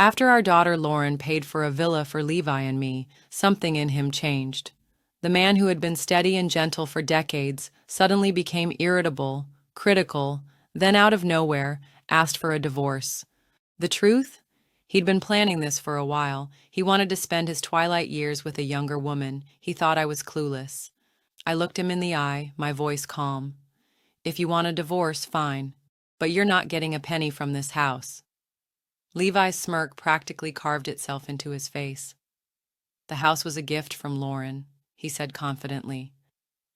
After our daughter Lauren paid for a villa for Levi and me, something in him changed. The man who had been steady and gentle for decades suddenly became irritable, critical, then out of nowhere, asked for a divorce. The truth? He'd been planning this for a while. He wanted to spend his twilight years with a younger woman. He thought I was clueless. I looked him in the eye, my voice calm. If you want a divorce, fine. But you're not getting a penny from this house. Levi's smirk practically carved itself into his face. The house was a gift from Lauren, he said confidently.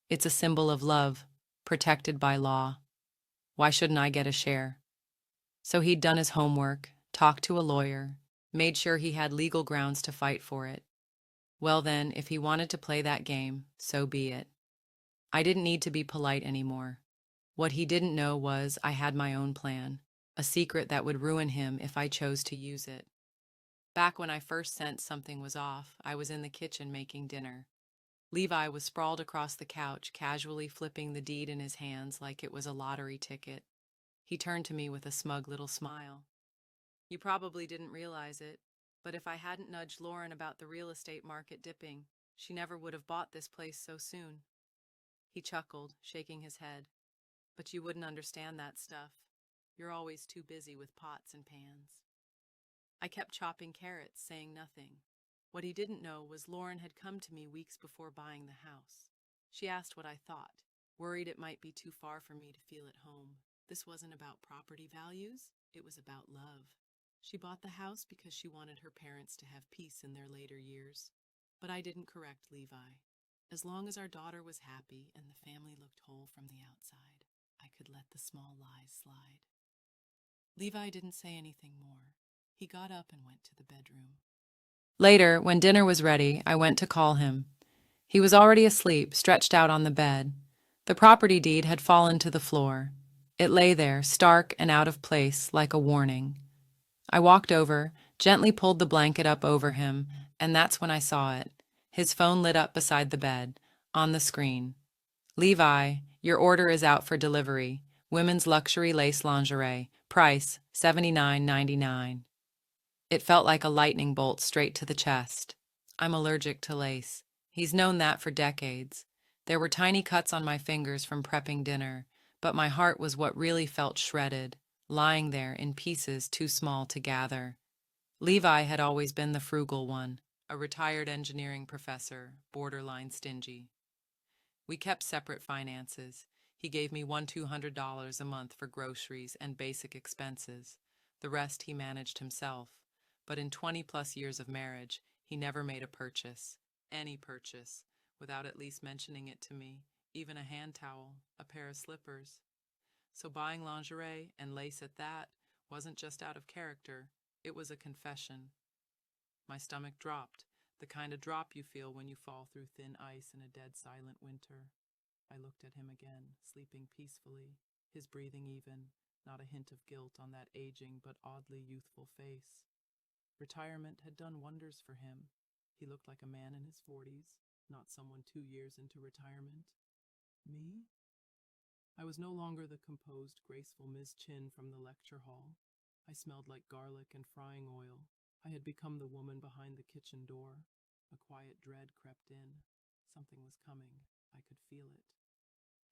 It's a symbol of love, protected by law. Why shouldn't I get a share? So he'd done his homework, talked to a lawyer, made sure he had legal grounds to fight for it. Well then, if he wanted to play that game, so be it. I didn't need to be polite anymore. What he didn't know was I had my own plan, a secret that would ruin him if I chose to use it. Back when I first sensed something was off, I was in the kitchen making dinner. Levi was sprawled across the couch, casually flipping the deed in his hands like it was a lottery ticket. He turned to me with a smug little smile. You probably didn't realize it, but if I hadn't nudged Lauren about the real estate market dipping, she never would have bought this place so soon. He chuckled, shaking his head. But you wouldn't understand that stuff. You're always too busy with pots and pans. I kept chopping carrots, saying nothing. What he didn't know was Lauren had come to me weeks before buying the house. She asked what I thought, worried it might be too far for me to feel at home. This wasn't about property values, it was about love. She bought the house because she wanted her parents to have peace in their later years. But I didn't correct Levi. As long as our daughter was happy and the family looked whole from the outside, I could let the small lies slide. Levi didn't say anything more. He got up and went to the bedroom. Later, when dinner was ready, I went to call him. He was already asleep, stretched out on the bed. The property deed had fallen to the floor. It lay there, stark and out of place, like a warning. I walked over, gently pulled the blanket up over him, and that's when I saw it. His phone lit up beside the bed, on the screen. Levi, your order is out for delivery. Women's luxury lace lingerie. Price, $79.99. It felt like a lightning bolt straight to the chest. I'm allergic to lace. He's known that for decades. There were tiny cuts on my fingers from prepping dinner, but my heart was what really felt shredded, lying there in pieces too small to gather. Levi had always been the frugal one, a retired engineering professor, borderline stingy. We kept separate finances. He gave me $200 a month for groceries and basic expenses. The rest he managed himself. But in 20-plus years of marriage, he never made a purchase, any purchase, without at least mentioning it to me, even a hand towel, a pair of slippers. So buying lingerie, and lace at that, wasn't just out of character, it was a confession. My stomach dropped, the kind of drop you feel when you fall through thin ice in a dead silent winter. I looked at him again, sleeping peacefully, his breathing even, not a hint of guilt on that aging but oddly youthful face. Retirement had done wonders for him. He looked like a man in his 40s, not someone 2 years into retirement. Me? I was no longer the composed, graceful Miss Chin from the lecture hall. I smelled like garlic and frying oil. I had become the woman behind the kitchen door. A quiet dread crept in. Something was coming. I could feel it.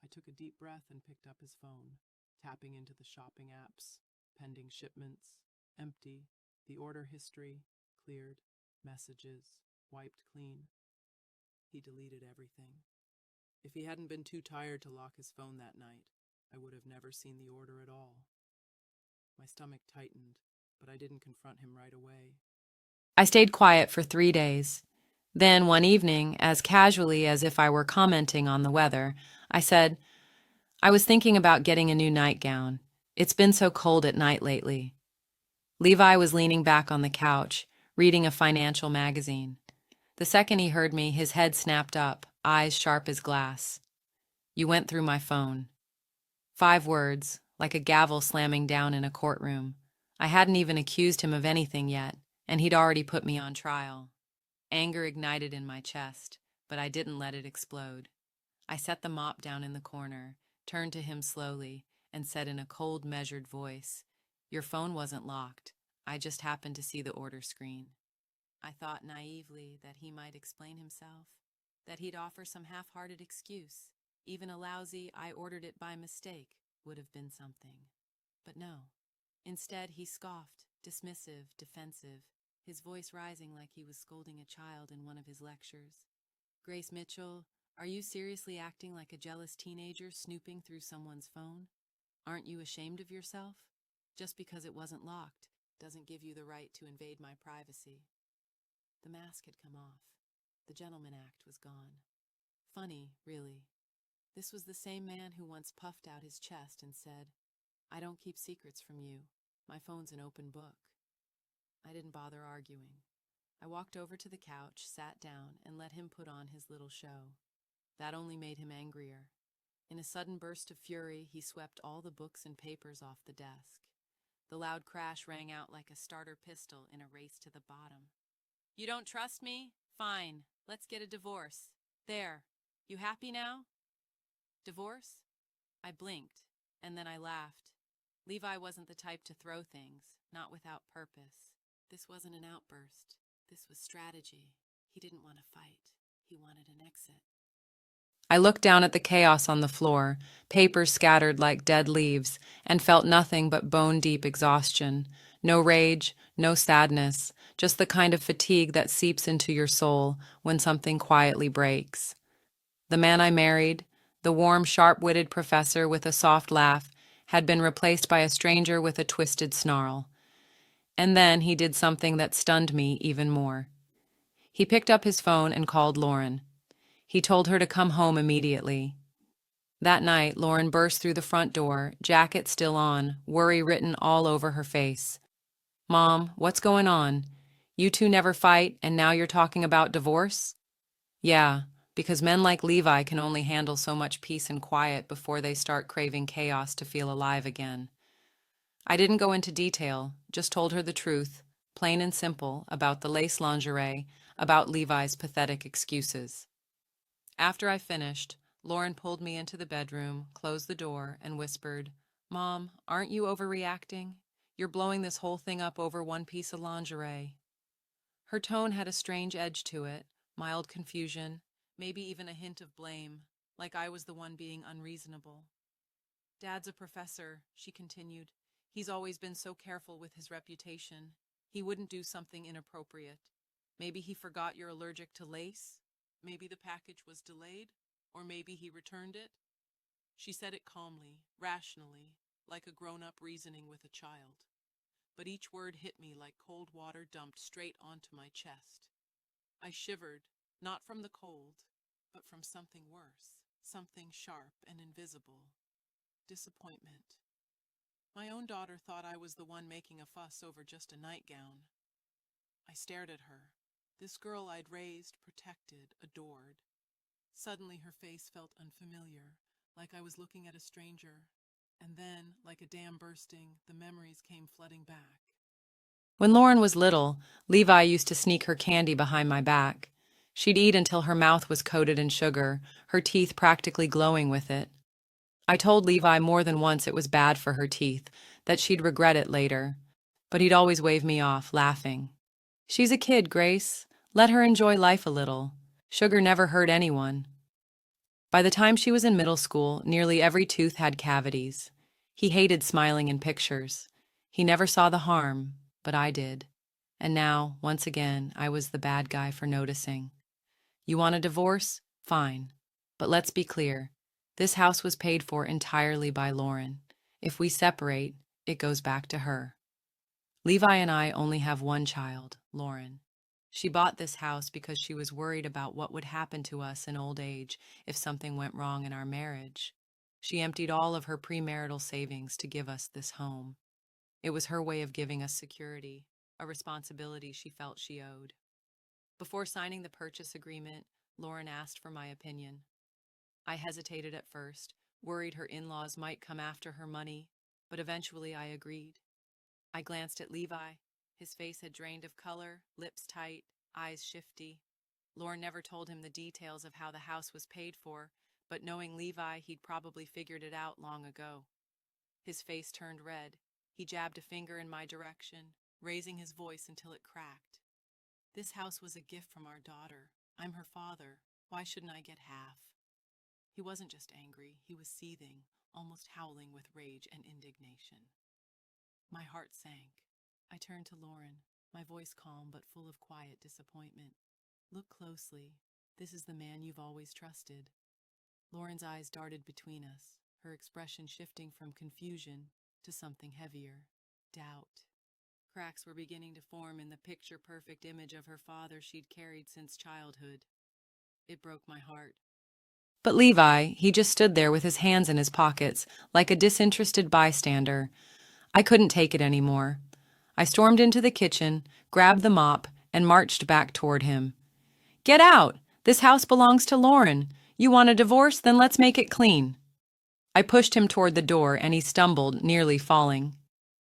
I took a deep breath and picked up his phone, tapping into the shopping apps. Pending shipments. Empty. The order history. Cleared. Messages. Wiped clean. He deleted everything. If he hadn't been too tired to lock his phone that night, I would have never seen the order at all. My stomach tightened, but I didn't confront him right away. I stayed quiet for 3 days. Then, one evening, as casually as if I were commenting on the weather, I said, I was thinking about getting a new nightgown. It's been so cold at night lately. Levi was leaning back on the couch, reading a financial magazine. The second he heard me, his head snapped up, eyes sharp as glass. You went through my phone. 5 words, like a gavel slamming down in a courtroom. I hadn't even accused him of anything yet, and he'd already put me on trial. Anger ignited in my chest, but I didn't let it explode. I set the mop down in the corner, turned to him slowly, and said in a cold, measured voice, Your phone wasn't locked. I just happened to see the order screen. I thought naively that he might explain himself, that he'd offer some half-hearted excuse. Even a lousy "I ordered it by mistake" would have been something. But no. Instead, he scoffed, dismissive, defensive, his voice rising like he was scolding a child in one of his lectures. "Grace Mitchell, are you seriously acting like a jealous teenager snooping through someone's phone? Aren't you ashamed of yourself? Just because it wasn't locked doesn't give you the right to invade my privacy." The mask had come off. The gentleman act was gone. Funny, really. This was the same man who once puffed out his chest and said, "I don't keep secrets from you. My phone's an open book." I didn't bother arguing. I walked over to the couch, sat down, and let him put on his little show. That only made him angrier. In a sudden burst of fury, he swept all the books and papers off the desk. The loud crash rang out like a starter pistol in a race to the bottom. "You don't trust me? Fine. Let's get a divorce. There. You happy now?" "Divorce?" I blinked, and then I laughed. Levi wasn't the type to throw things, not without purpose. This wasn't an outburst. This was strategy. He didn't want to fight. He wanted an exit. I looked down at the chaos on the floor, papers scattered like dead leaves, and felt nothing but bone-deep exhaustion. No rage, no sadness, just the kind of fatigue that seeps into your soul when something quietly breaks. The man I married, the warm, sharp-witted professor with a soft laugh, had been replaced by a stranger with a twisted snarl. And then he did something that stunned me even more. He picked up his phone and called Lauren. He told her to come home immediately. That night, Lauren burst through the front door, jacket still on, worry written all over her face. "Mom, what's going on? You two never fight, and now you're talking about divorce?" "Yeah, because men like Levi can only handle so much peace and quiet before they start craving chaos to feel alive again." I didn't go into detail, just told her the truth, plain and simple, about the lace lingerie, about Levi's pathetic excuses. After I finished, Lauren pulled me into the bedroom, closed the door, and whispered, "Mom, aren't you overreacting? You're blowing this whole thing up over one piece of lingerie." Her tone had a strange edge to it, mild confusion, maybe even a hint of blame, like I was the one being unreasonable. "Dad's a professor," she continued. "He's always been so careful with his reputation. He wouldn't do something inappropriate. Maybe he forgot you're allergic to lace. Maybe the package was delayed. Or maybe he returned it." She said it calmly, rationally, like a grown-up reasoning with a child. But each word hit me like cold water dumped straight onto my chest. I shivered, not from the cold, but from something worse, something sharp and invisible. Disappointment. My own daughter thought I was the one making a fuss over just a nightgown. I stared at her, this girl I'd raised, protected, adored. Suddenly her face felt unfamiliar, like I was looking at a stranger. And then, like a dam bursting, the memories came flooding back. When Lauren was little, Levi used to sneak her candy behind my back. She'd eat until her mouth was coated in sugar, her teeth practically glowing with it. I told Levi more than once it was bad for her teeth, that she'd regret it later. But he'd always wave me off, laughing. "She's a kid, Grace. Let her enjoy life a little. Sugar never hurt anyone." By the time she was in middle school, nearly every tooth had cavities. He hated smiling in pictures. He never saw the harm, but I did. And now, once again, I was the bad guy for noticing. "You want a divorce? Fine. But let's be clear. This house was paid for entirely by Lauren. If we separate, it goes back to her. Levi and I only have one child, Lauren. She bought this house because she was worried about what would happen to us in old age if something went wrong in our marriage. She emptied all of her premarital savings to give us this home. It was her way of giving us security, a responsibility she felt she owed. Before signing the purchase agreement, Lauren asked for my opinion. I hesitated at first, worried her in-laws might come after her money, but eventually I agreed. I glanced at Levi. His face had drained of color, lips tight, eyes shifty. Lauren never told him the details of how the house was paid for, but knowing Levi, he'd probably figured it out long ago. His face turned red. He jabbed a finger in my direction. raising his voice until it cracked. "This house was a gift from our daughter. I'm her father. Why shouldn't I get half?" He wasn't just angry, he was seething, almost howling with rage and indignation. My heart sank. I turned to Lauren, my voice calm but full of quiet disappointment. "Look closely. This is the man you've always trusted." Lauren's eyes darted between us, her expression shifting from confusion to something heavier, doubt. Cracks were beginning to form in the picture-perfect image of her father she'd carried since childhood. It broke my heart. But Levi, he just stood there with his hands in his pockets, like a disinterested bystander. I couldn't take it anymore. I stormed into the kitchen, grabbed the mop, and marched back toward him. "Get out! This house belongs to Lauren. You want a divorce? Then let's make it clean." I pushed him toward the door, and he stumbled, nearly falling.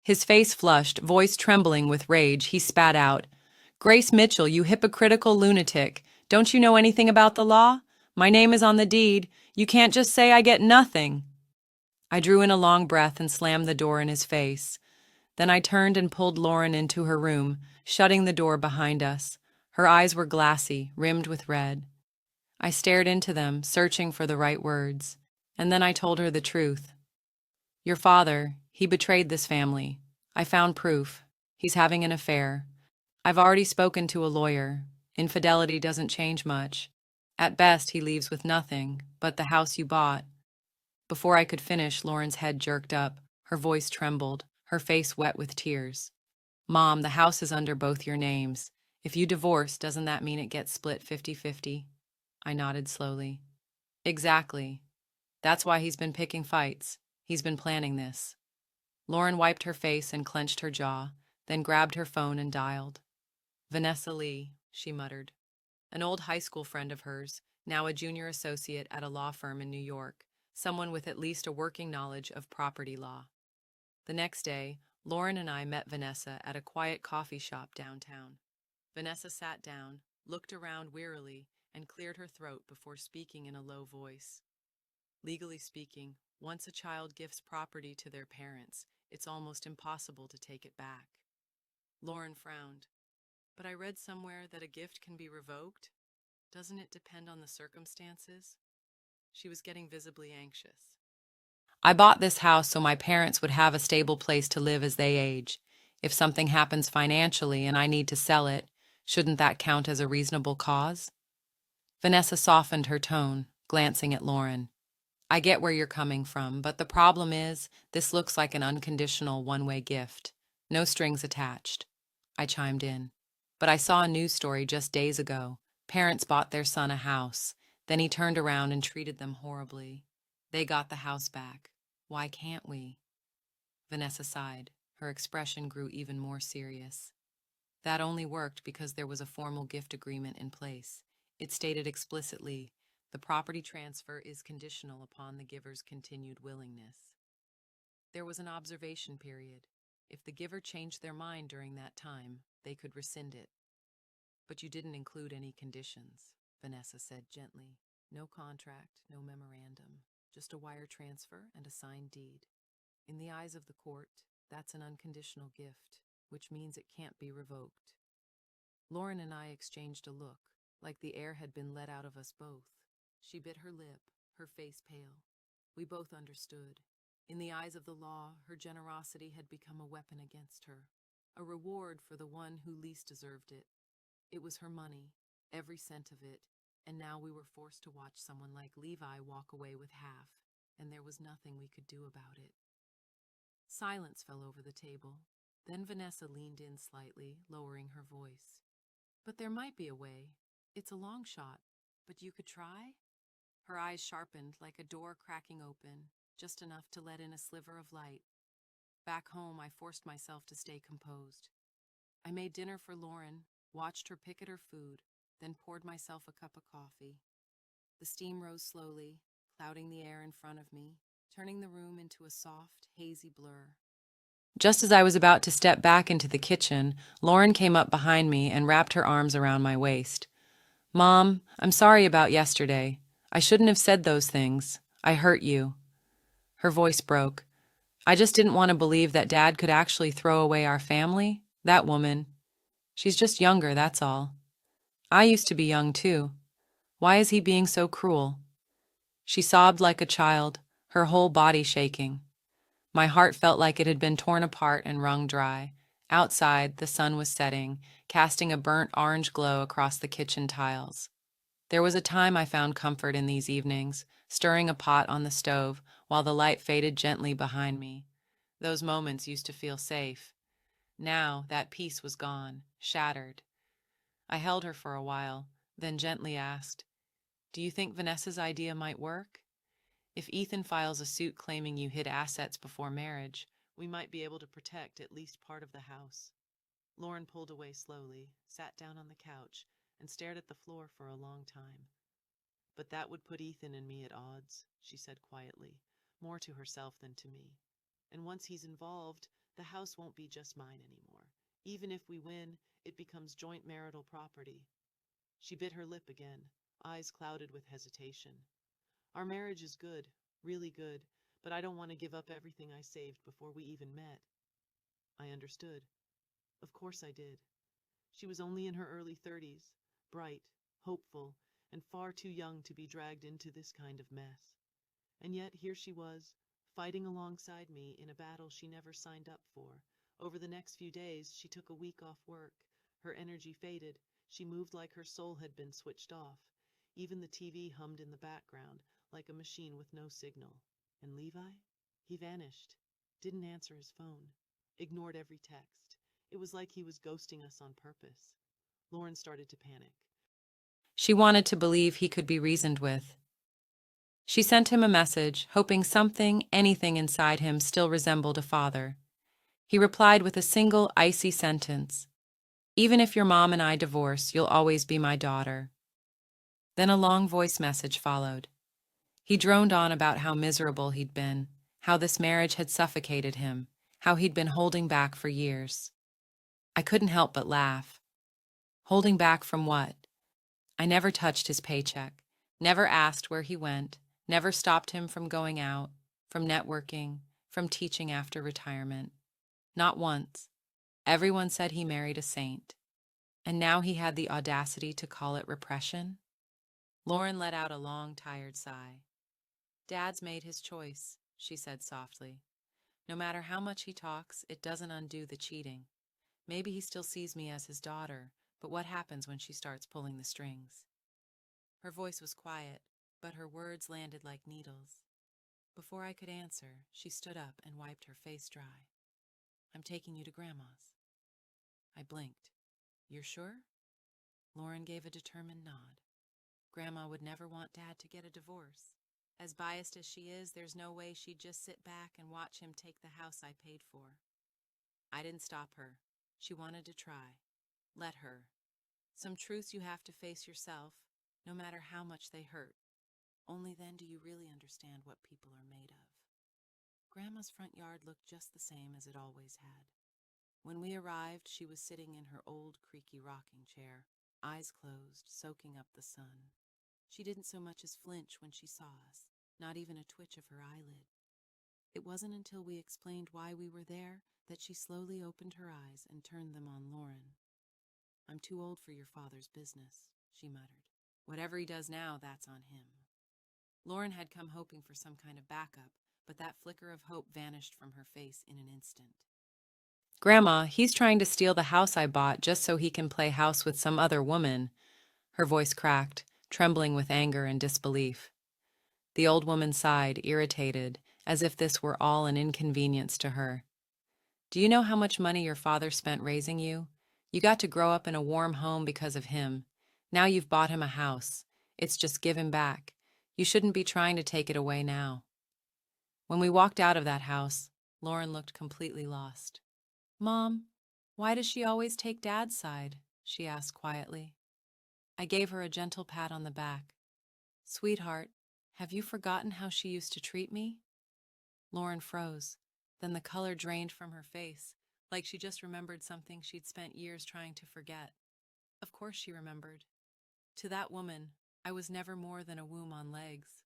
His face flushed, voice trembling with rage, he spat out, "Grace Mitchell, you hypocritical lunatic. Don't you know anything about the law? My name is on the deed. You can't just say I get nothing." I drew in a long breath and slammed the door in his face. Then I turned and pulled Lauren into her room, shutting the door behind us. Her eyes were glassy, rimmed with red. I stared into them, searching for the right words. And then I told her the truth. "Your father, he betrayed this family. I found proof. He's having an affair. I've already spoken to a lawyer. Infidelity doesn't change much. At best, he leaves with nothing, but the house you bought." Before I could finish, Lauren's head jerked up. Her voice trembled, her face wet with tears. "Mom, the house is under both your names. If you divorce, doesn't that mean it gets split 50-50? I nodded slowly. "Exactly. That's why he's been picking fights. He's been planning this." Lauren wiped her face and clenched her jaw, then grabbed her phone and dialed. "Vanessa Lee," she muttered. An old high school friend of hers, now a junior associate at a law firm in New York, someone with at least a working knowledge of property law. The next day, Lauren and I met Vanessa at a quiet coffee shop downtown. Vanessa sat down, looked around wearily, and cleared her throat before speaking in a low voice. "Legally speaking, once a child gifts property to their parents, it's almost impossible to take it back." Lauren frowned. "But I read somewhere that a gift can be revoked. Doesn't it depend on the circumstances?" She was getting visibly anxious. "I bought this house so my parents would have a stable place to live as they age. If something happens financially and I need to sell it, shouldn't that count as a reasonable cause?" Vanessa softened her tone, glancing at Lauren. "I get where you're coming from, but the problem is, this looks like an unconditional one-way gift. No strings attached." I chimed in. "But I saw a news story just days ago. Parents bought their son a house. Then he turned around and treated them horribly. They got the house back. Why can't we?" Vanessa sighed. Her expression grew even more serious. "That only worked because there was a formal gift agreement in place. It stated explicitly, the property transfer is conditional upon the giver's continued willingness. There was an observation period. If the giver changed their mind during that time, they could rescind it." "But you didn't include any conditions," Vanessa said gently. "No contract, no memorandum, just a wire transfer and a signed deed. In the eyes of the court, that's an unconditional gift, which means it can't be revoked." Lauren and I exchanged a look, like the air had been let out of us both. She bit her lip, her face pale. We both understood. In the eyes of the law, her generosity had become a weapon against her, a reward for the one who least deserved it. It was her money, every cent of it, and now we were forced to watch someone like Levi walk away with half, and there was nothing we could do about it. Silence fell over the table. Then Vanessa leaned in slightly, lowering her voice. "But there might be a way. It's a long shot, but you could try?" Her eyes sharpened like a door cracking open, just enough to let in a sliver of light. Back home, I forced myself to stay composed. I made dinner for Lauren, watched her pick at her food, then poured myself a cup of coffee. The steam rose slowly, clouding the air in front of me, turning the room into a soft, hazy blur. Just as I was about to step back into the kitchen, Lauren came up behind me and wrapped her arms around my waist. "Mom, I'm sorry about yesterday. I shouldn't have said those things. I hurt you." Her voice broke. "I just didn't want to believe that Dad could actually throw away our family. That woman. She's just younger, that's all. I used to be young, too. Why is he being so cruel? She sobbed like a child, her whole body shaking. My heart felt like it had been torn apart and wrung dry. Outside, the sun was setting, casting a burnt orange glow across the kitchen tiles. There was a time I found comfort in these evenings, stirring a pot on the stove while the light faded gently behind me. Those moments used to feel safe. Now, that peace was gone, shattered. I held her for a while, then gently asked, "Do you think Vanessa's idea might work? If Ethan files a suit claiming you hid assets before marriage, we might be able to protect at least part of the house." Lauren pulled away slowly, sat down on the couch, and stared at the floor for a long time. "But that would put Ethan and me at odds," she said quietly, more to herself than to me. "And once he's involved, the house won't be just mine anymore. Even if we win, it becomes joint marital property." She bit her lip again, eyes clouded with hesitation. "Our marriage is good, really good, but I don't want to give up everything I saved before we even met." I understood. Of course I did. She was only in her early 30s, bright, hopeful, and far too young to be dragged into this kind of mess. And yet here she was, fighting alongside me in a battle she never signed up for. Over the next few days, she took a week off work. Her energy faded. She moved like her soul had been switched off. Even the TV hummed in the background, like a machine with no signal. And Levi? He vanished. Didn't answer his phone. Ignored every text. It was like he was ghosting us on purpose. Lauren started to panic. She wanted to believe he could be reasoned with. She sent him a message, hoping something, anything inside him still resembled a father. He replied with a single icy sentence: "Even if your mom and I divorce, you'll always be my daughter." Then a long voice message followed. He droned on about how miserable he'd been, how this marriage had suffocated him, how he'd been holding back for years. I couldn't help but laugh. Holding back from what? I never touched his paycheck, never asked where he went, never stopped him from going out, from networking, from teaching after retirement. Not once. Everyone said he married a saint. And now he had the audacity to call it repression? Lauren let out a long, tired sigh. "Dad's made his choice," she said softly. "No matter how much he talks, it doesn't undo the cheating. Maybe he still sees me as his daughter, but what happens when she starts pulling the strings?" Her voice was quiet, but her words landed like needles. Before I could answer, she stood up and wiped her face dry. "I'm taking you to Grandma's." I blinked. "You're sure?" Lauren gave a determined nod. "Grandma would never want Dad to get a divorce. As biased as she is, there's no way she'd just sit back and watch him take the house I paid for." I didn't stop her. She wanted to try. Let her. Some truths you have to face yourself, no matter how much they hurt. Only then do you really understand what people are made of. Grandma's front yard looked just the same as it always had. When we arrived, she was sitting in her old, creaky rocking chair, eyes closed, soaking up the sun. She didn't so much as flinch when she saw us, not even a twitch of her eyelid. It wasn't until we explained why we were there that she slowly opened her eyes and turned them on Lauren. "I'm too old for your father's business," she muttered. "Whatever he does now, that's on him." Lauren had come hoping for some kind of backup, but that flicker of hope vanished from her face in an instant. "Grandma, he's trying to steal the house I bought just so he can play house with some other woman." Her voice cracked, trembling with anger and disbelief. The old woman sighed, irritated, as if this were all an inconvenience to her. "Do you know how much money your father spent raising you? You got to grow up in a warm home because of him. Now you've bought him a house. It's just give him back. You shouldn't be trying to take it away now." When we walked out of that house, Lauren looked completely lost. "Mom, why does she always take Dad's side?" she asked quietly. I gave her a gentle pat on the back. "Sweetheart, have you forgotten how she used to treat me?" Lauren froze. Then the color drained from her face, like she just remembered something she'd spent years trying to forget. Of course she remembered. To that woman, I was never more than a womb on legs.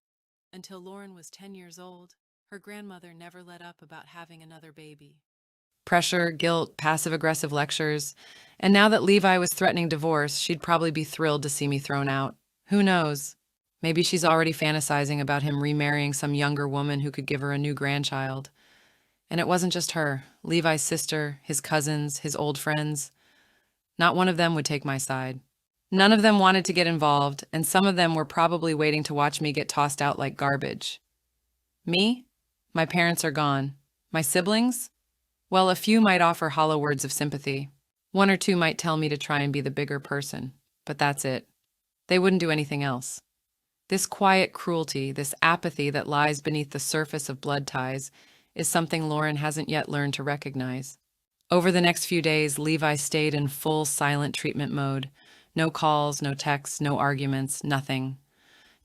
Until Lauren was 10 years old, her grandmother never let up about having another baby. Pressure, guilt, passive-aggressive lectures. And now that Levi was threatening divorce, she'd probably be thrilled to see me thrown out. Who knows? Maybe she's already fantasizing about him remarrying some younger woman who could give her a new grandchild. And it wasn't just her. Levi's sister, his cousins, his old friends. Not one of them would take my side. None of them wanted to get involved, and some of them were probably waiting to watch me get tossed out like garbage. Me? My parents are gone. My siblings? Well, a few might offer hollow words of sympathy. One or two might tell me to try and be the bigger person, but that's it. They wouldn't do anything else. This quiet cruelty, this apathy that lies beneath the surface of blood ties, is something Lauren hasn't yet learned to recognize. Over the next few days, Levi stayed in full silent treatment mode. No calls, no texts, no arguments, nothing.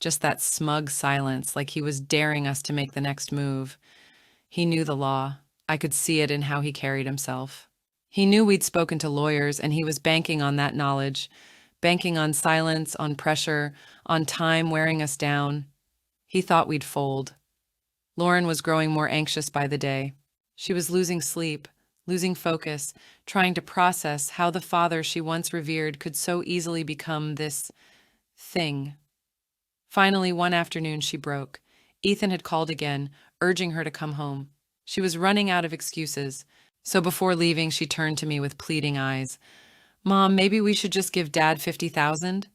Just that smug silence, like he was daring us to make the next move. He knew the law. I could see it in how he carried himself. He knew we'd spoken to lawyers, and he was banking on that knowledge, banking on silence, on pressure, on time wearing us down. He thought we'd fold. Lauren was growing more anxious by the day. She was losing sleep, losing focus, trying to process how the father she once revered could so easily become this thing. Finally, one afternoon, she broke. Ethan had called again, urging her to come home. She was running out of excuses, so before leaving, she turned to me with pleading eyes. Mom, maybe we should just give Dad $50,000?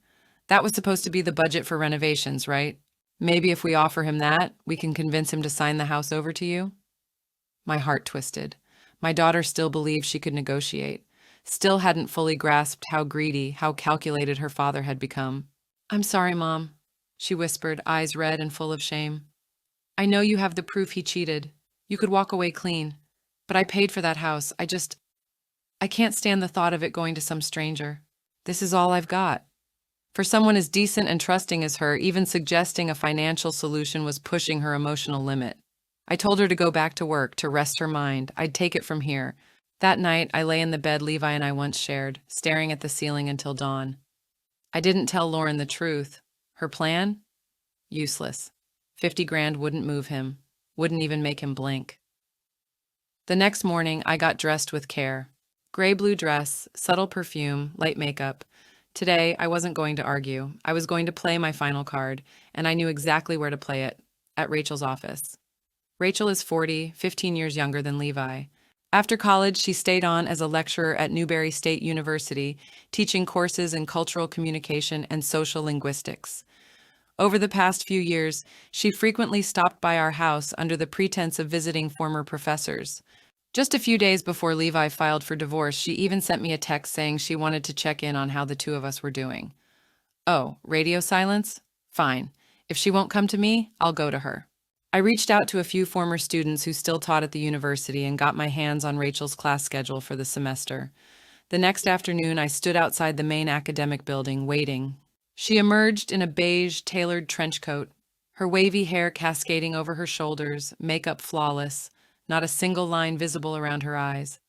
That was supposed to be the budget for renovations, right? Maybe if we offer him that, we can convince him to sign the house over to you? My heart twisted. My daughter still believed she could negotiate, still hadn't fully grasped how greedy, how calculated her father had become. I'm sorry, Mom, she whispered, eyes red and full of shame. I know you have the proof he cheated. You could walk away clean. But I paid for that house. I can't stand the thought of it going to some stranger. This is all I've got. For someone as decent and trusting as her, even suggesting a financial solution was pushing her emotional limit. I told her to go back to work, to rest her mind. I'd take it from here. That night, I lay in the bed Levi and I once shared, staring at the ceiling until dawn. I didn't tell Lauren the truth. Her plan? Useless. 50 grand wouldn't move him, wouldn't even make him blink. The next morning, I got dressed with care. Gray blue dress, subtle perfume, light makeup. Today, I wasn't going to argue. I was going to play my final card, and I knew exactly where to play it, at Rachel's office. Rachel is 40, 15 years younger than Levi. After college, she stayed on as a lecturer at Newberry State University, teaching courses in cultural communication and social linguistics. Over the past few years, she frequently stopped by our house under the pretense of visiting former professors. Just a few days before Levi filed for divorce, she even sent me a text saying she wanted to check in on how the two of us were doing. Oh, radio silence? Fine. If she won't come to me, I'll go to her. I reached out to a few former students who still taught at the university and got my hands on Rachel's class schedule for the semester. The next afternoon, I stood outside the main academic building, waiting. She emerged in a beige, tailored trench coat, her wavy hair cascading over her shoulders, makeup flawless, not a single line visible around her eyes.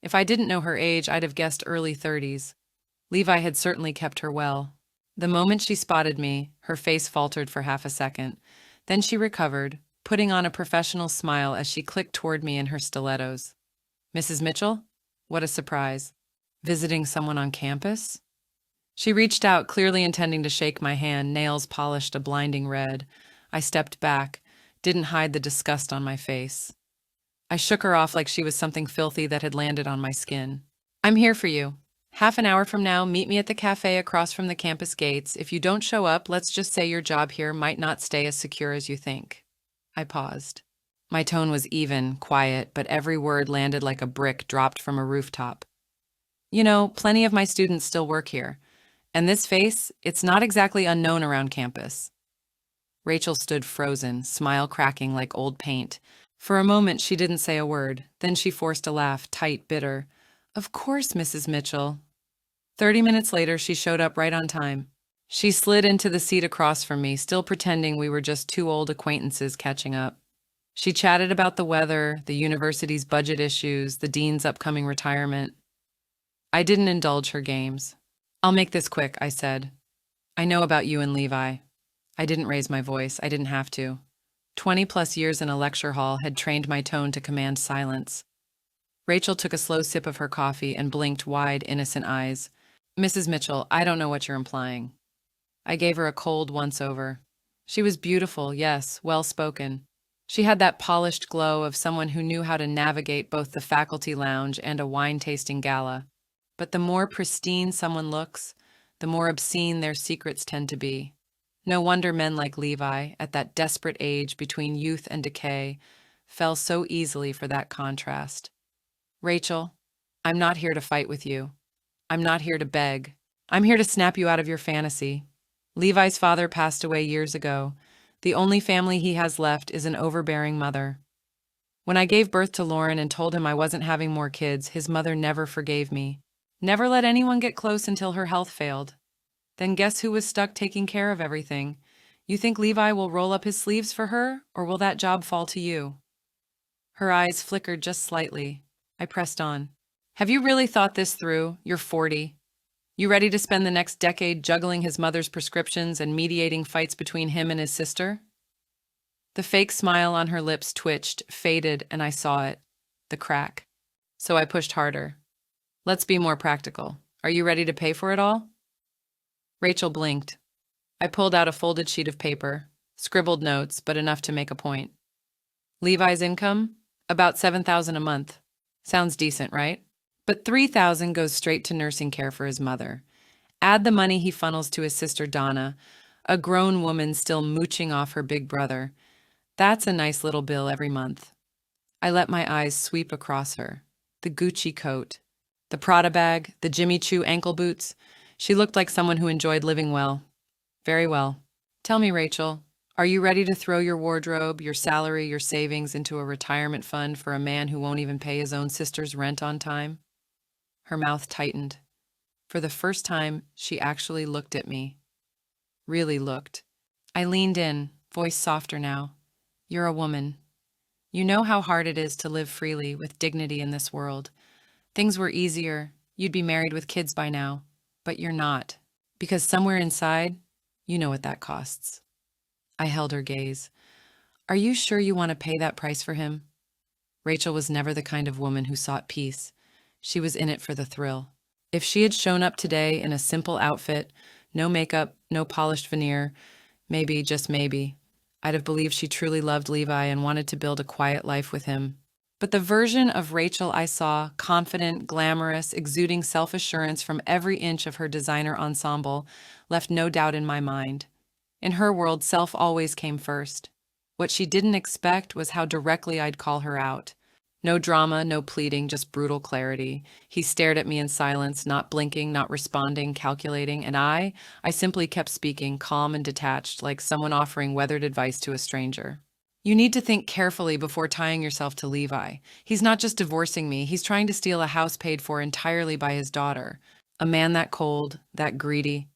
If I didn't know her age, I'd have guessed early 30s. Levi had certainly kept her well. The moment she spotted me, her face faltered for half a second. Then she recovered, putting on a professional smile as she clicked toward me in her stilettos. Mrs. Mitchell? What a surprise. Visiting someone on campus? She reached out, clearly intending to shake my hand, nails polished a blinding red. I stepped back, didn't hide the disgust on my face. I shook her off like she was something filthy that had landed on my skin. I'm here for you. Half an hour from now, meet me at the cafe across from the campus gates. If you don't show up, let's just say your job here might not stay as secure as you think. I paused. My tone was even, quiet, but every word landed like a brick dropped from a rooftop. You know, plenty of my students still work here. And this face, it's not exactly unknown around campus. Rachel stood frozen, smile cracking like old paint. For a moment, she didn't say a word. Then she forced a laugh, tight, bitter. Of course, Mrs. Mitchell. 30 minutes later, she showed up right on time. She slid into the seat across from me, still pretending we were just two old acquaintances catching up. She chatted about the weather, the university's budget issues, the dean's upcoming retirement. I didn't indulge her games. I'll make this quick, I said. I know about you and Levi. I didn't raise my voice. I didn't have to. 20-plus years in a lecture hall had trained my tone to command silence. Rachel took a slow sip of her coffee and blinked wide, innocent eyes. Mrs. Mitchell, I don't know what you're implying. I gave her a cold once-over. She was beautiful, yes, well-spoken. She had that polished glow of someone who knew how to navigate both the faculty lounge and a wine-tasting gala. But the more pristine someone looks, the more obscene their secrets tend to be. No wonder men like Levi, at that desperate age between youth and decay, fell so easily for that contrast. Rachel, I'm not here to fight with you. I'm not here to beg. I'm here to snap you out of your fantasy. Levi's father passed away years ago. The only family he has left is an overbearing mother. When I gave birth to Lauren and told him I wasn't having more kids, his mother never forgave me. Never let anyone get close until her health failed. Then guess who was stuck taking care of everything? You think Levi will roll up his sleeves for her, or will that job fall to you? Her eyes flickered just slightly. I pressed on. Have you really thought this through? You're 40. You ready to spend the next decade juggling his mother's prescriptions and mediating fights between him and his sister? The fake smile on her lips twitched, faded, and I saw it. The crack. So I pushed harder. Let's be more practical. Are you ready to pay for it all? Rachel blinked. I pulled out a folded sheet of paper, scribbled notes, but enough to make a point. Levi's income? About $7,000 a month. Sounds decent, right? But $3,000 goes straight to nursing care for his mother. Add the money he funnels to his sister Donna, a grown woman still mooching off her big brother. That's a nice little bill every month. I let my eyes sweep across her. The Gucci coat, the Prada bag, the Jimmy Choo ankle boots. She looked like someone who enjoyed living well. Very well. Tell me, Rachel, are you ready to throw your wardrobe, your salary, your savings into a retirement fund for a man who won't even pay his own sister's rent on time? Her mouth tightened. For the first time, she actually looked at me. Really looked. I leaned in, voice softer now. You're a woman. You know how hard it is to live freely, with dignity in this world. Things were easier. You'd be married with kids by now. But you're not. Because somewhere inside, you know what that costs. I held her gaze. Are you sure you want to pay that price for him? Rachel was never the kind of woman who sought peace. She was in it for the thrill. If she had shown up today in a simple outfit, no makeup, no polished veneer, maybe, just maybe, I'd have believed she truly loved Levi and wanted to build a quiet life with him. But the version of Rachel I saw, confident, glamorous, exuding self-assurance from every inch of her designer ensemble, left no doubt in my mind. In her world, self always came first. What she didn't expect was how directly I'd call her out. No drama, no pleading, just brutal clarity. He stared at me in silence, not blinking, not responding, calculating, and I simply kept speaking, calm and detached, like someone offering weathered advice to a stranger. You need to think carefully before tying yourself to Levi. He's not just divorcing me, he's trying to steal a house paid for entirely by his daughter. A man that cold, that greedy.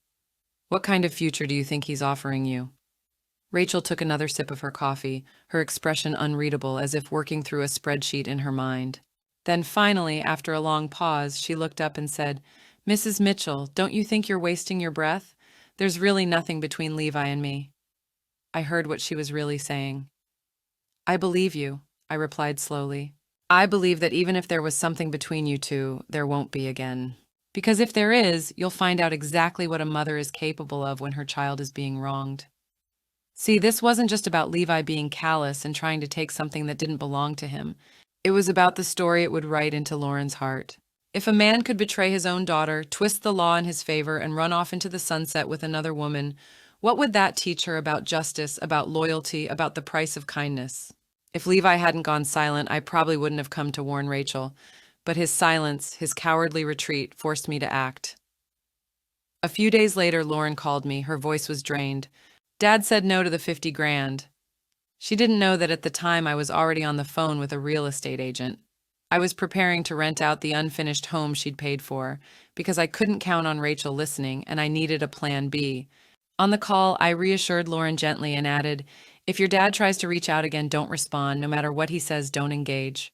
What kind of future do you think he's offering you? Rachel took another sip of her coffee, her expression unreadable, as if working through a spreadsheet in her mind. Then finally, after a long pause, she looked up and said, Mrs. Mitchell, don't you think you're wasting your breath? There's really nothing between Levi and me. I heard what she was really saying. I believe you, I replied slowly. I believe that even if there was something between you two, there won't be again. Because if there is, you'll find out exactly what a mother is capable of when her child is being wronged. See, this wasn't just about Levi being callous and trying to take something that didn't belong to him. It was about the story it would write into Lauren's heart. If a man could betray his own daughter, twist the law in his favor, and run off into the sunset with another woman, what would that teach her about justice, about loyalty, about the price of kindness? If Levi hadn't gone silent, I probably wouldn't have come to warn Rachel. But his silence, his cowardly retreat, forced me to act. A few days later, Lauren called me. Her voice was drained. Dad said no to the 50 grand. She didn't know that at the time I was already on the phone with a real estate agent. I was preparing to rent out the unfinished home she'd paid for, because I couldn't count on Rachel listening and I needed a plan B. On the call, I reassured Lauren gently and added, if your dad tries to reach out again, don't respond. No matter what he says, don't engage.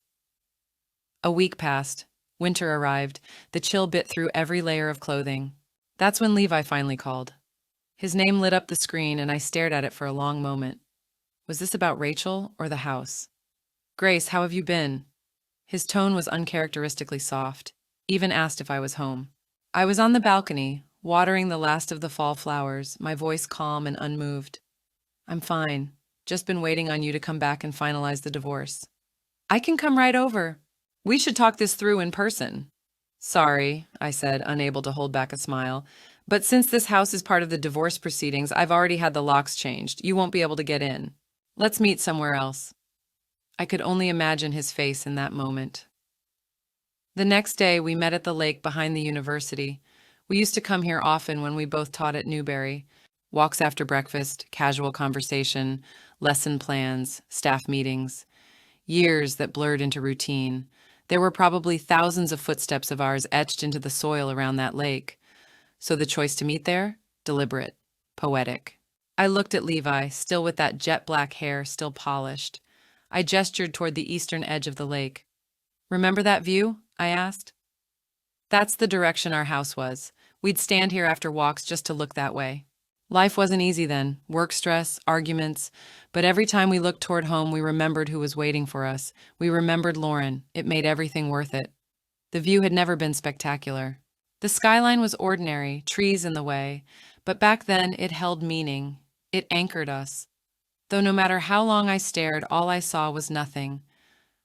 A week passed. Winter arrived. The chill bit through every layer of clothing. That's when Levi finally called. His name lit up the screen, and I stared at it for a long moment. Was this about Rachel or the house? Grace, how have you been? His tone was uncharacteristically soft, even asked if I was home. I was on the balcony, watering the last of the fall flowers, my voice calm and unmoved. I'm fine. Just been waiting on you to come back and finalize the divorce. I can come right over. We should talk this through in person. Sorry, I said, unable to hold back a smile. But since this house is part of the divorce proceedings, I've already had the locks changed. You won't be able to get in. Let's meet somewhere else. I could only imagine his face in that moment. The next day, we met at the lake behind the university. We used to come here often when we both taught at Newberry. Walks after breakfast, casual conversation, lesson plans, staff meetings. Years that blurred into routine. There were probably thousands of footsteps of ours etched into the soil around that lake. So the choice to meet there? Deliberate. Poetic. I looked at Levi, still with that jet black hair, still polished. I gestured toward the eastern edge of the lake. Remember that view? I asked. That's the direction our house was. We'd stand here after walks just to look that way. Life wasn't easy then, work stress, arguments, but every time we looked toward home, we remembered who was waiting for us. We remembered Lauren. It made everything worth it. The view had never been spectacular. The skyline was ordinary, trees in the way, but back then it held meaning. It anchored us. Though no matter how long I stared, all I saw was nothing.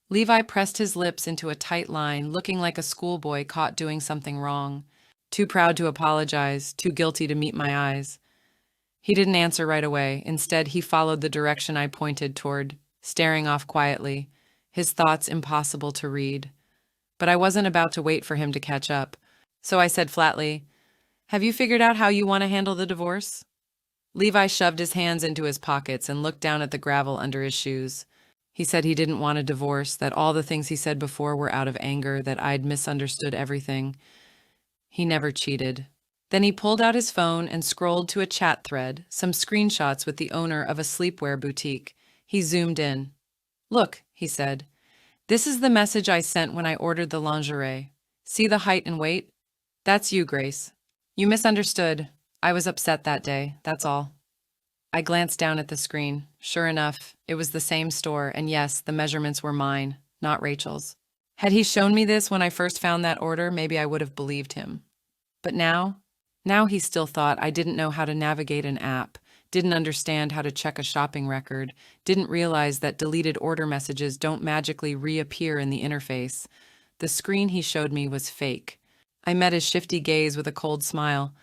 Levi pressed his lips into a tight line, looking like a schoolboy caught doing something wrong. Too proud to apologize, too guilty to meet my eyes. He didn't answer right away. Instead, he followed the direction I pointed toward, staring off quietly, his thoughts impossible to read. But I wasn't about to wait for him to catch up. So I said flatly, "Have you figured out how you want to handle the divorce?" Levi shoved his hands into his pockets and looked down at the gravel under his shoes. He said he didn't want a divorce, that all the things he said before were out of anger, that I'd misunderstood everything. He never cheated. Then he pulled out his phone and scrolled to a chat thread, some screenshots with the owner of a sleepwear boutique. He zoomed in. "Look," he said, "this is the message I sent when I ordered the lingerie. See the height and weight? That's you, Grace. You misunderstood. I was upset that day, that's all." I glanced down at the screen. Sure enough, it was the same store, and yes, the measurements were mine, not Rachel's. Had he shown me this when I first found that order, maybe I would have believed him. But now he still thought I didn't know how to navigate an app, didn't understand how to check a shopping record, didn't realize that deleted order messages don't magically reappear in the interface. The screen he showed me was fake. I met his shifty gaze with a cold smile.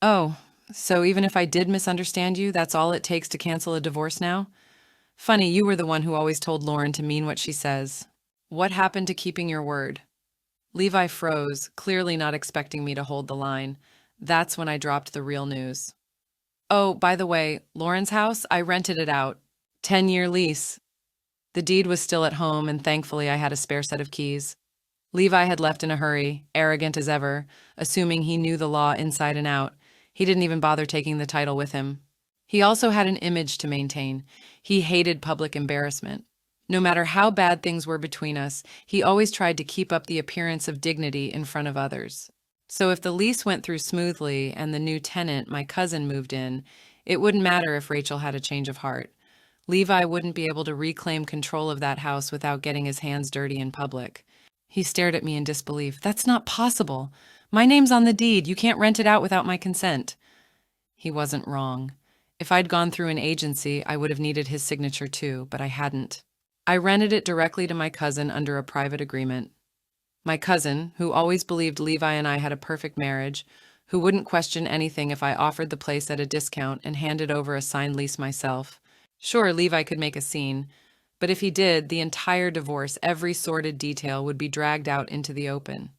"Oh, so even if I did misunderstand you, that's all it takes to cancel a divorce now? Funny, you were the one who always told Lauren to mean what she says. What happened to keeping your word?" Levi froze, clearly not expecting me to hold the line. That's when I dropped the real news. "Oh, by the way, Lauren's house, I rented it out. 10-year lease." The deed was still at home, and thankfully I had a spare set of keys. Levi had left in a hurry, arrogant as ever, assuming he knew the law inside and out. He didn't even bother taking the title with him. He also had an image to maintain. He hated public embarrassment. No matter how bad things were between us, he always tried to keep up the appearance of dignity in front of others. So if the lease went through smoothly and the new tenant, my cousin, moved in, it wouldn't matter if Rachel had a change of heart. Levi wouldn't be able to reclaim control of that house without getting his hands dirty in public. He stared at me in disbelief. "That's not possible. My name's on the deed. You can't rent it out without my consent." He wasn't wrong. If I'd gone through an agency, I would have needed his signature too, but I hadn't. I rented it directly to my cousin under a private agreement. My cousin, who always believed Levi and I had a perfect marriage, who wouldn't question anything if I offered the place at a discount and handed over a signed lease myself. Sure, Levi could make a scene, but if he did, the entire divorce, every sordid detail, would be dragged out into the open.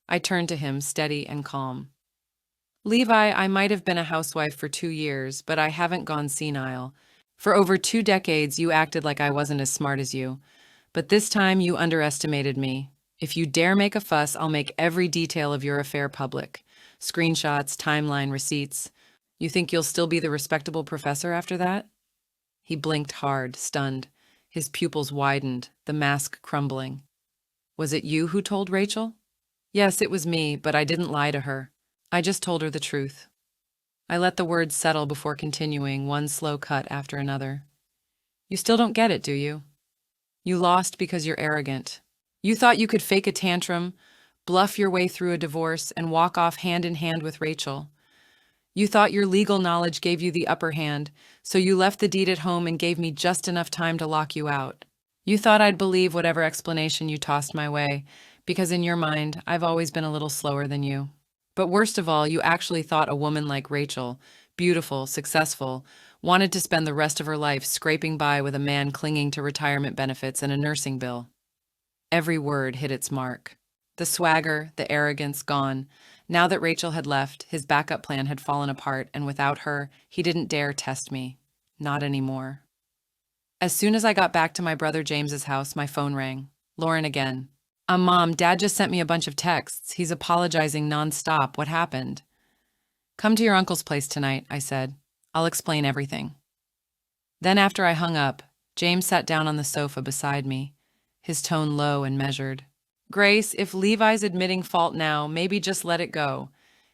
I turned to him, steady and calm. "Levi, I might have been a housewife for 2 years, but I haven't gone senile. For over 2 decades, you acted like I wasn't as smart as you. But this time, you underestimated me. If you dare make a fuss, I'll make every detail of your affair public. Screenshots, timeline, receipts. You think you'll still be the respectable professor after that?" He blinked hard, stunned. His pupils widened, the mask crumbling. "Was it you who told Rachel?" "Yes, it was me, but I didn't lie to her. I just told her the truth." I let the words settle before continuing, one slow cut after another. "You still don't get it, do you? You lost because you're arrogant. You thought you could fake a tantrum, bluff your way through a divorce, and walk off hand in hand with Rachel. You thought your legal knowledge gave you the upper hand, so you left the deed at home and gave me just enough time to lock you out. You thought I'd believe whatever explanation you tossed my way, because in your mind, I've always been a little slower than you. But worst of all, you actually thought a woman like Rachel, beautiful, successful, wanted to spend the rest of her life scraping by with a man clinging to retirement benefits and a nursing bill. Every word hit its mark. The swagger, the arrogance gone. Now that Rachel had left, his backup plan had fallen apart, and without her, he didn't dare test me. Not anymore. As soon as I got back to my brother James's house, my phone rang. Lauren again. Mom, Dad just sent me a bunch of texts. He's apologizing nonstop. What happened? Come to your uncle's place tonight, I said. I'll explain everything. Then after I hung up, James sat down on the sofa beside me, his tone low and measured. Grace, if Levi's admitting fault now, maybe just let it go.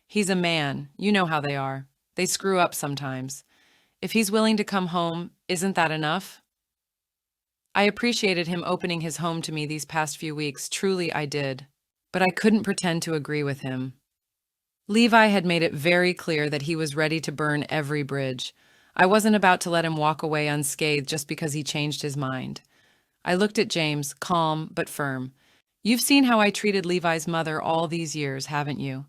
He's a man. You know how they are. They screw up sometimes. If he's willing to come home, isn't that enough? I appreciated him opening his home to me these past few weeks, truly I did. But I couldn't pretend to agree with him. Levi had made it very clear that he was ready to burn every bridge. I wasn't about to let him walk away unscathed just because he changed his mind. I looked at James, calm but firm. You've seen how I treated Levi's mother all these years, haven't you?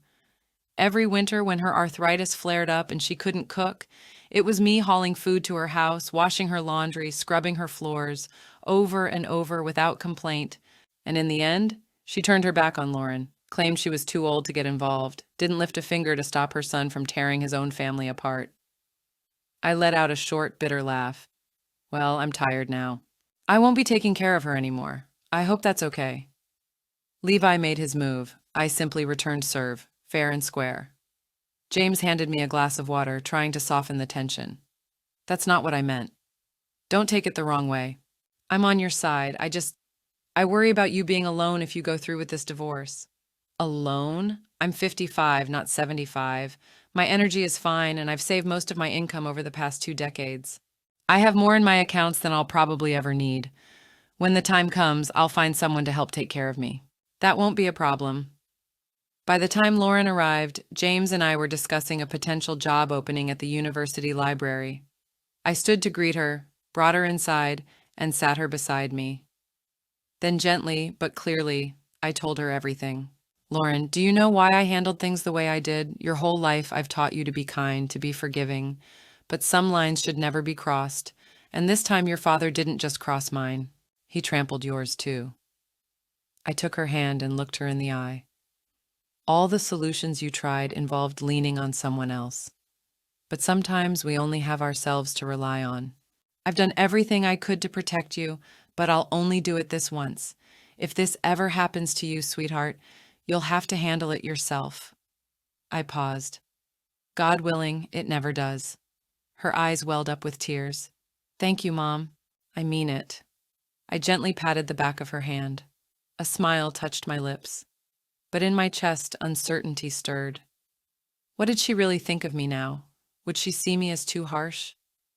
Every winter when her arthritis flared up and she couldn't cook, it was me hauling food to her house, washing her laundry, scrubbing her floors, over and over without complaint. And in the end, she turned her back on Lauren, claimed she was too old to get involved, didn't lift a finger to stop her son from tearing his own family apart. I let out a short, bitter laugh. Well, I'm tired now. I won't be taking care of her anymore. I hope that's okay. Levi made his move. I simply returned serve, fair and square. James handed me a glass of water, trying to soften the tension. That's not what I meant. Don't take it the wrong way. I'm on your side. I worry about you being alone if you go through with this divorce. Alone? I'm 55, not 75. My energy is fine, and I've saved most of my income over the past 2 decades. I have more in my accounts than I'll probably ever need. When the time comes, I'll find someone to help take care of me. That won't be a problem. By the time Lauren arrived, James and I were discussing a potential job opening at the university library. I stood to greet her, brought her inside, and sat her beside me. Then gently, but clearly, I told her everything. Lauren, do you know why I handled things the way I did? Your whole life I've taught you to be kind, to be forgiving, but some lines should never be crossed, and this time your father didn't just cross mine. He trampled yours too. I took her hand and looked her in the eye. All the solutions you tried involved leaning on someone else. But sometimes we only have ourselves to rely on. I've done everything I could to protect you, but I'll only do it this once. If this ever happens to you, sweetheart, you'll have to handle it yourself. I paused. God willing, it never does. Her eyes welled up with tears. Thank you, Mom. I mean it. I gently patted the back of her hand. A smile touched my lips. But in my chest, uncertainty stirred. What did she really think of me now? Would she see me as too harsh?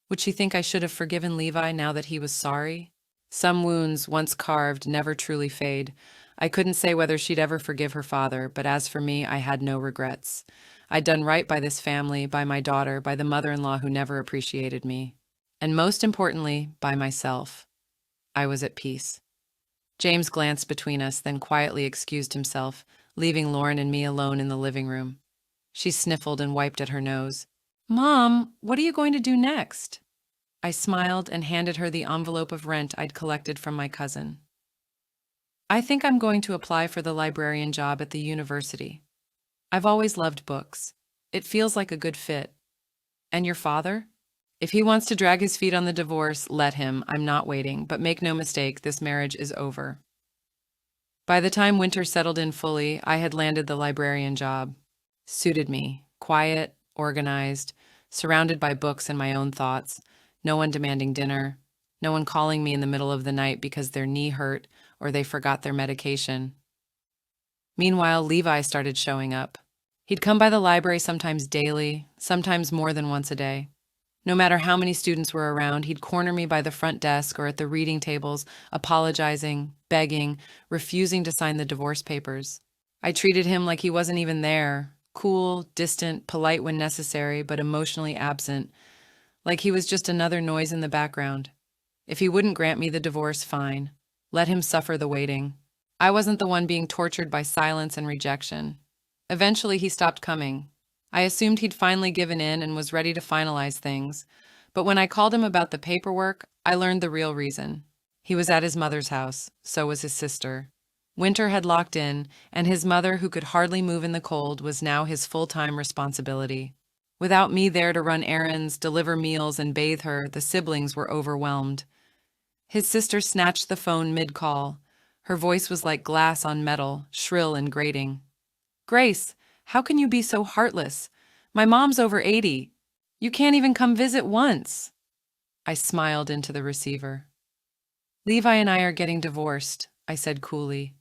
Would she think I should have forgiven Levi now that he was sorry? Some wounds, once carved, never truly fade. I couldn't say whether she'd ever forgive her father, but as for me, I had no regrets. I'd done right by this family, by my daughter, by the mother-in-law who never appreciated me. And most importantly, by myself. I was at peace. James glanced between us, then quietly excused himself, leaving Lauren and me alone in the living room. She sniffled and wiped at her nose. Mom, what are you going to do next? I smiled and handed her the envelope of rent I'd collected from my cousin. I think I'm going to apply for the librarian job at the university. I've always loved books. It feels like a good fit. And your father? If he wants to drag his feet on the divorce, let him. I'm not waiting, but make no mistake, this marriage is over. By the time winter settled in fully, I had landed the librarian job. Suited me. Quiet, organized, surrounded by books and my own thoughts. No one demanding dinner. No one calling me in the middle of the night because their knee hurt or they forgot their medication. Meanwhile, Levi started showing up. He'd come by the library sometimes daily, sometimes more than once a day. No matter how many students were around, he'd corner me by the front desk or at the reading tables, apologizing, begging, refusing to sign the divorce papers. I treated him like he wasn't even there, cool, distant, polite when necessary, but emotionally absent, like he was just another noise in the background. If he wouldn't grant me the divorce, fine. Let him suffer the waiting. I wasn't the one being tortured by silence and rejection. Eventually, he stopped coming. I assumed he'd finally given in and was ready to finalize things, but when I called him about the paperwork, I learned the real reason. He was at his mother's house, so was his sister. Winter had locked in, and his mother, who could hardly move in the cold, was now his full-time responsibility. Without me there to run errands, deliver meals, and bathe her, the siblings were overwhelmed. His sister snatched the phone mid-call. Her voice was like glass on metal, shrill and grating. "Grace, how can you be so heartless? My mom's over 80. You can't even come visit once." I smiled into the receiver. "Levi and I are getting divorced," I said coolly.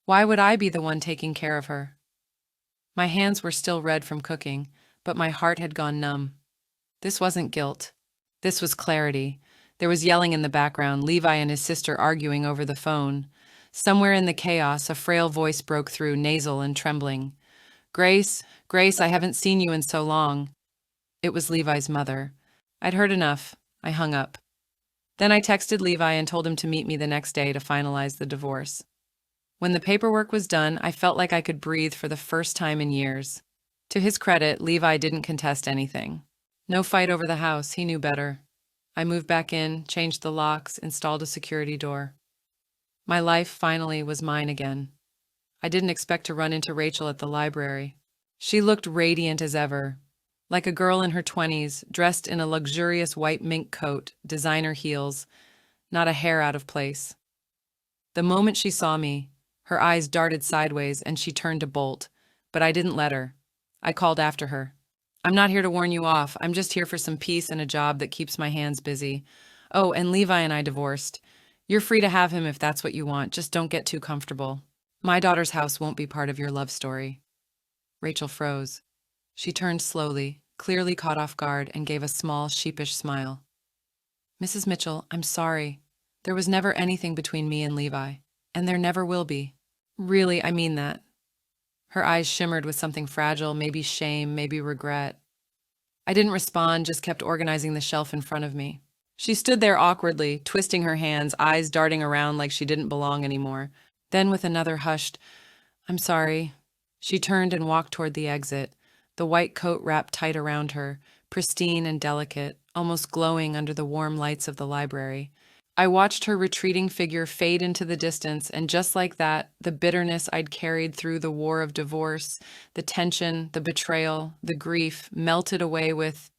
"Why would I be the one taking care of her?" My hands were still red from cooking, but my heart had gone numb. This wasn't guilt. This was clarity. There was yelling in the background, Levi and his sister arguing over the phone. Somewhere in the chaos, a frail voice broke through, nasal and trembling. "Grace, Grace, I haven't seen you in so long." It was Levi's mother. I'd heard enough. I hung up. Then I texted Levi and told him to meet me the next day to finalize the divorce. When the paperwork was done, I felt like I could breathe for the first time in years. To his credit, Levi didn't contest anything. No fight over the house, he knew better. I moved back in, changed the locks, installed a security door. My life finally was mine again. I didn't expect to run into Rachel at the library. She looked radiant as ever, like a girl in her 20s, dressed in a luxurious white mink coat, designer heels, not a hair out of place. The moment she saw me, her eyes darted sideways and she turned to bolt, but I didn't let her. I called after her. "I'm not here to warn you off. I'm just here for some peace and a job that keeps my hands busy. Oh, and Levi and I divorced. You're free to have him if that's what you want. Just don't get too comfortable. My daughter's house won't be part of your love story." Rachel froze. She turned slowly, clearly caught off guard, and gave a small, sheepish smile. "Mrs. Mitchell, I'm sorry. There was never anything between me and Levi, and there never will be. Really, I mean that." Her eyes shimmered with something fragile, maybe shame, maybe regret. I didn't respond, just kept organizing the shelf in front of me. She stood there awkwardly, twisting her hands, eyes darting around like she didn't belong anymore. Then, with another hushed, "I'm sorry," she turned and walked toward the exit, the white coat wrapped tight around her, pristine and delicate, almost glowing under the warm lights of the library. I watched her retreating figure fade into the distance, and just like that, the bitterness I'd carried through the war of divorce, the tension, the betrayal, the grief, melted away with